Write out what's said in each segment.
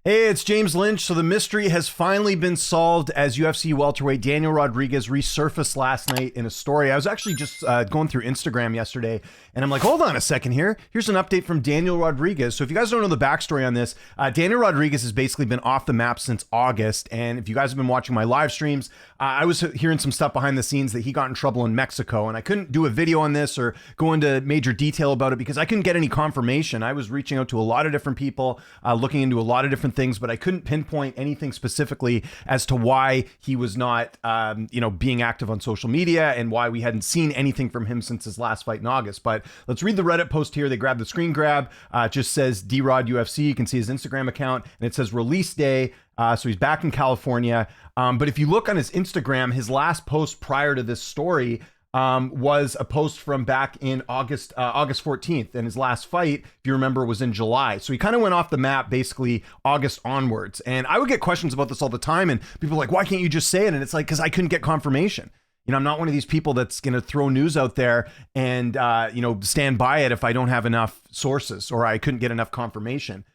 Hey, it's James Lynch. So the mystery has finally been solved as UFC welterweight Daniel Rodriguez resurfaced last night in a story. I was actually just going through Instagram yesterday, and I'm like, hold on a second here. Here's an update from Daniel Rodriguez. So if you guys don't know the backstory on this, Daniel Rodriguez has basically been off the map since August. And if you guys have been watching my live streams, I was hearing some stuff behind the scenes that he got in trouble in Mexico. And I couldn't do a video on this or go into major detail about it because I couldn't get any confirmation. I was reaching out to a lot of different people, looking into a lot of different things, but I couldn't pinpoint anything specifically as to why he was not, being active on social media and why we hadn't seen anything from him since his last fight in August. But let's read the Reddit post here. They grabbed the screen grab. It just says D-Rod UFC. You can see his Instagram account, and it says release day. So he's back in California. But if you look on his Instagram, his last post prior to this story was a post from back in August 14th. And his last fight, if you remember, was in July. So he kind of went off the map basically August onwards. And I would get questions about this all the time. And people are like, why can't you just say it? And it's like, because I couldn't get confirmation. You know, I'm not one of these people that's going to throw news out there and, stand by it if I don't have enough sources or I couldn't get enough confirmation.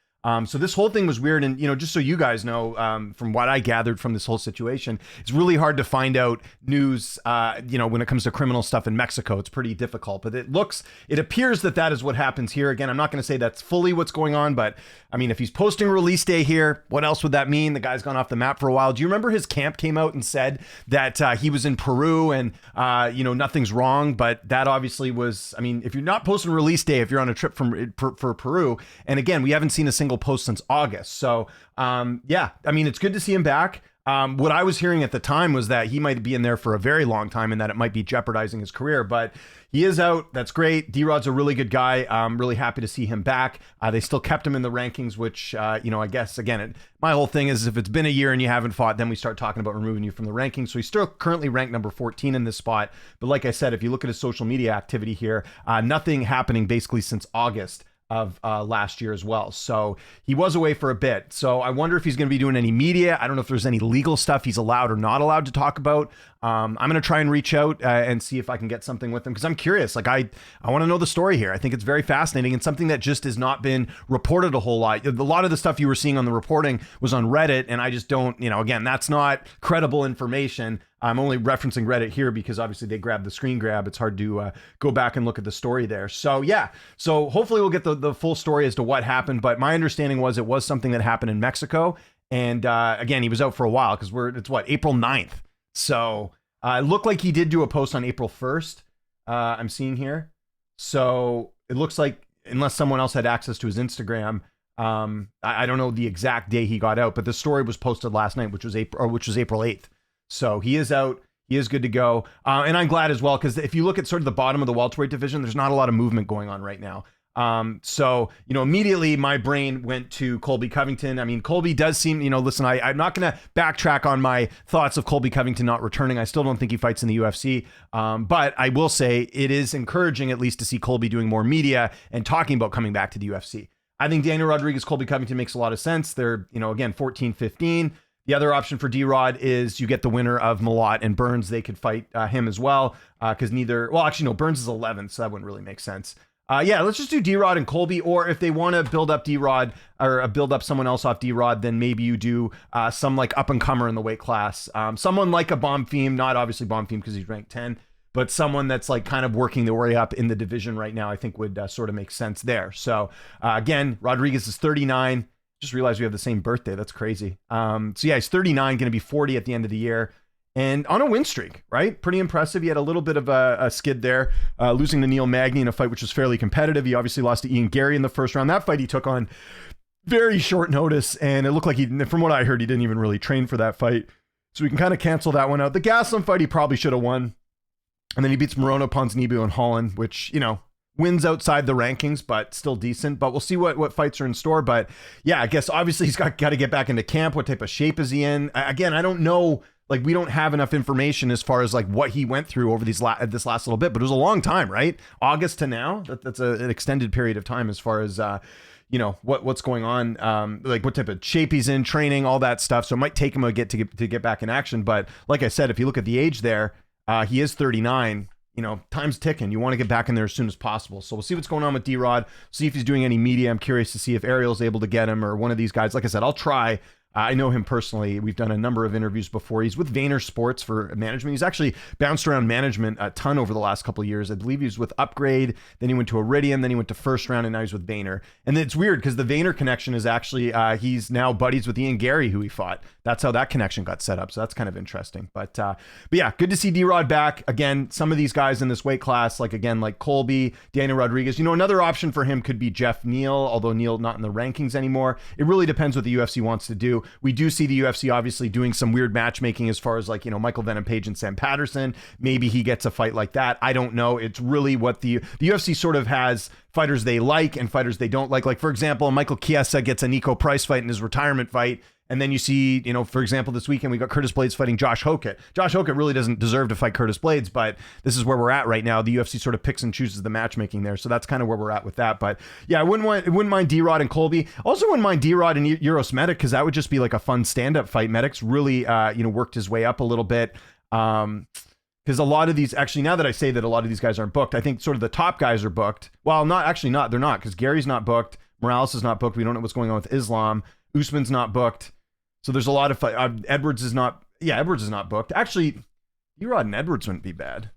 So this whole thing was weird. And, just so you guys know, from what I gathered from this whole situation, it's really hard to find out news, when it comes to criminal stuff in Mexico. It's pretty difficult, but it appears that is what happens here. Again, I'm not going to say that's fully what's going on, but I mean, if he's posting release day here, what else would that mean? The guy's gone off the map for a while. Do you remember his camp came out and said that he was in Peru and, nothing's wrong? But that obviously was, I mean, if you're not posting release day, if you're on a trip for Peru, and again, we haven't seen a single post since August. So, it's good to see him back. What I was hearing at the time was that he might be in there for a very long time and that it might be jeopardizing his career, but he is out. That's great. D-Rod's a really good guy. I'm really happy to see him back. They still kept him in the rankings, which, I guess, again, my whole thing is if it's been a year and you haven't fought, then we start talking about removing you from the rankings. So he's still currently ranked number 14 in this spot. But like I said, if you look at his social media activity here, nothing happening basically since August of last year as well. So he was away for a bit. So I wonder if he's going to be doing any media. I don't know if there's any legal stuff he's allowed or not allowed to talk about. I'm going to try and reach out and see if I can get something with him because I'm curious. Like I want to know the story here. I think it's very fascinating and something that just has not been reported a whole lot. A lot of the stuff you were seeing on the reporting was on Reddit, and I just don't, again, that's not credible information. I'm only referencing Reddit here because obviously they grabbed the screen grab. It's hard to go back and look at the story there. So yeah, so hopefully we'll get the full story as to what happened. But my understanding was it was something that happened in Mexico. And again, he was out for a while because it's April 9th. So it looked like he did do a post on April 1st. I'm seeing here. So it looks like unless someone else had access to his Instagram, I don't know the exact day he got out, but the story was posted last night, which was April 8th. So he is out. He is good to go. And I'm glad as well, because if you look at sort of the bottom of the welterweight division, there's not a lot of movement going on right now. So immediately my brain went to Colby Covington. I mean, Colby does seem, listen, I'm not going to backtrack on my thoughts of Colby Covington not returning. I still don't think he fights in the UFC. But I will say it is encouraging at least to see Colby doing more media and talking about coming back to the UFC. I think Daniel Rodriguez, Colby Covington makes a lot of sense. They're, again, 14-15. The other option for D-Rod is you get the winner of Malott and Burns. They could fight him as well because Burns is 11th, so that wouldn't really make sense. Let's just do D-Rod and Colby, or if they want to build up D-Rod or build up someone else off D-Rod, then maybe you do some like up-and-comer in the weight class. Someone like a Bonfim, not obviously Bonfim because he's ranked 10, but someone that's like kind of working their way up in the division right now, I think would sort of make sense there. So again, Rodriguez is 39. Just realized we have the same birthday. That's crazy. He's 39, going to be 40 at the end of the year. And on a win streak, right? Pretty impressive. He had a little bit of a skid there, losing to Neil Magny in a fight which was fairly competitive. He obviously lost to Ian Gary in the first round. That fight he took on very short notice, and it looked like from what I heard, he didn't even really train for that fight. So we can kind of cancel that one out. The Gaslam fight he probably should have won. And then he beats Morono, Ponzinibbio, and Holland, which, wins outside the rankings, but still decent. But we'll see what fights are in store. But yeah, I guess obviously he's got to get back into camp. What type of shape is he in? Again, I don't know. Like, we don't have enough information as far as like what he went through over this last little bit, but it was a long time, right? August to now. That's an extended period of time as far as what's going on, like what type of shape he's in, training, all that stuff. So it might take him to get back in action. But like I said, if you look at the age there, he is 39. time's ticking. You want to get back in there as soon as possible. So we'll see what's going on with D-Rod, see if he's doing any media. I'm curious to see if Ariel's able to get him or one of these guys. Like I said, I'll try. I know him personally. We've done a number of interviews before. He's with Vayner Sports for management. He's actually bounced around management a ton over the last couple of years. I believe he was with Upgrade, then he went to Iridium, then he went to First Round, and now he's with Vayner. And it's weird because the Vayner connection is actually, he's now buddies with Ian Gary, who he fought. That's how that connection got set up. So that's kind of interesting. But yeah, good to see D-Rod back. Again, some of these guys in this weight class, like Colby, Daniel Rodriguez. Another option for him could be Jeff Neal, although Neal not in the rankings anymore. It really depends what the UFC wants to do. We do see the UFC obviously doing some weird matchmaking as far as Michael Venom Page and Sam Patterson. Maybe he gets a fight like that. I don't know. It's really what the UFC sort of has fighters they like and fighters they don't like. Like, for example, Michael Chiesa gets a Nico Price fight in his retirement fight. And then you see, for example, this weekend we got Curtis Blades fighting Josh Hokett. Josh Hokett really doesn't deserve to fight Curtis Blades, but this is where we're at right now. The UFC sort of picks and chooses the matchmaking there. So that's kind of where we're at with that. But yeah, I wouldn't mind D-Rod and Colby. Also wouldn't mind D-Rod and Euros Medic, because that would just be like a fun stand-up fight. Medic's really, worked his way up a little bit. Because a lot of these, actually, now that I say that a lot of these guys aren't booked, I think sort of the top guys are booked. Well, they're not, because Gary's not booked. Morales is not booked. We don't know what's going on with Islam. Usman's not booked. So there's a lot of Edwards is not booked. Actually, D-Rod and Edwards wouldn't be bad.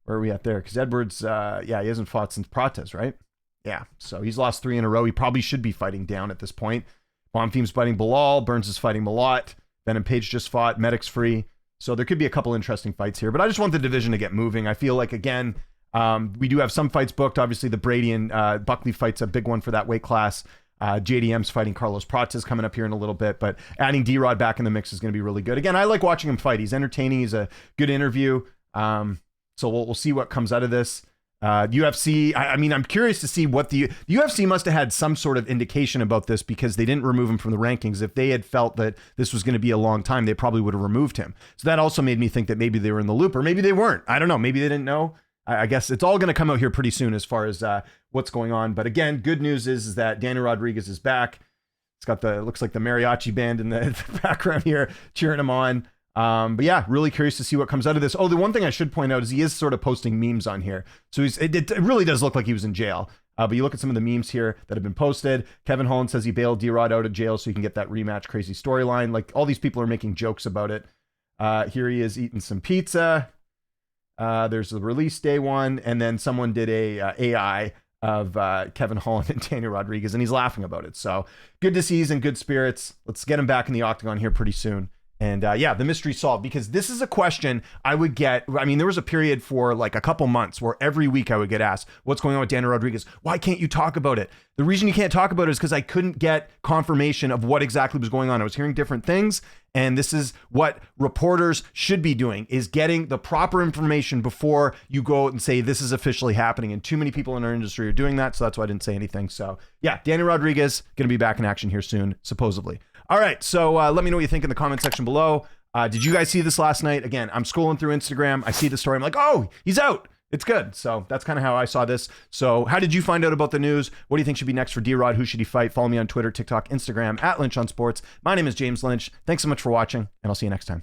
Where are we at there? Because Edwards, he hasn't fought since Prates, right? Yeah, so he's lost 3 in a row. He probably should be fighting down at this point. Bonfim's fighting Bilal. Burns is fighting Malott. Venom Page just fought. Medic's free. So there could be a couple interesting fights here. But I just want the division to get moving. I feel like, again, we do have some fights booked. Obviously, the Brady and Buckley fight's a big one for that weight class. JDM's fighting Carlos Prates coming up here in a little bit, but adding D-Rod back in the mix is going to be really good. Again, I like watching him fight. He's entertaining. He's a good interview. So we'll see what comes out of this. UFC, I'm curious to see what the UFC must have had some sort of indication about this, because they didn't remove him from the rankings. If they had felt that this was going to be a long time, they probably would have removed him. So that also made me think that maybe they were in the loop, or maybe they weren't. I don't know. Maybe they didn't know. I guess it's all going to come out here pretty soon as far as what's going on. But again, good news is that Daniel Rodriguez is back. It's got looks like the mariachi band in the background here cheering him on. But yeah, really curious to see what comes out of this. Oh, the one thing I should point out is he is sort of posting memes on here. So it really does look like he was in jail. But you look at some of the memes here that have been posted. Kevin Holland says he bailed D-Rod out of jail so he can get that rematch crazy storyline. Like, all these people are making jokes about it. Here he is eating some pizza. There's the release day one, and then someone did a AI of Kevin Holland and Daniel Rodriguez, and he's laughing about it. So good to see he's in good spirits. Let's get him back in the octagon here pretty soon. And the mystery solved, because this is a question I would get. There was a period for like a couple months where every week I would get asked, what's going on with Daniel Rodriguez? Why can't you talk about it? The reason you can't talk about it is because I couldn't get confirmation of what exactly was going on. I was hearing different things. And this is what reporters should be doing, is getting the proper information before you go out and say this is officially happening. And too many people in our industry are doing that. So that's why I didn't say anything. So yeah, Daniel Rodriguez going to be back in action here soon, supposedly. All right, so let me know what you think in the comment section below. Did you guys see this last night? Again, I'm scrolling through Instagram. I see the story. I'm like, oh, he's out. It's good. So that's kind of how I saw this. So how did you find out about the news? What do you think should be next for D-Rod? Who should he fight? Follow me on Twitter, TikTok, Instagram, @Lynch on Sports. My name is James Lynch. Thanks so much for watching, and I'll see you next time.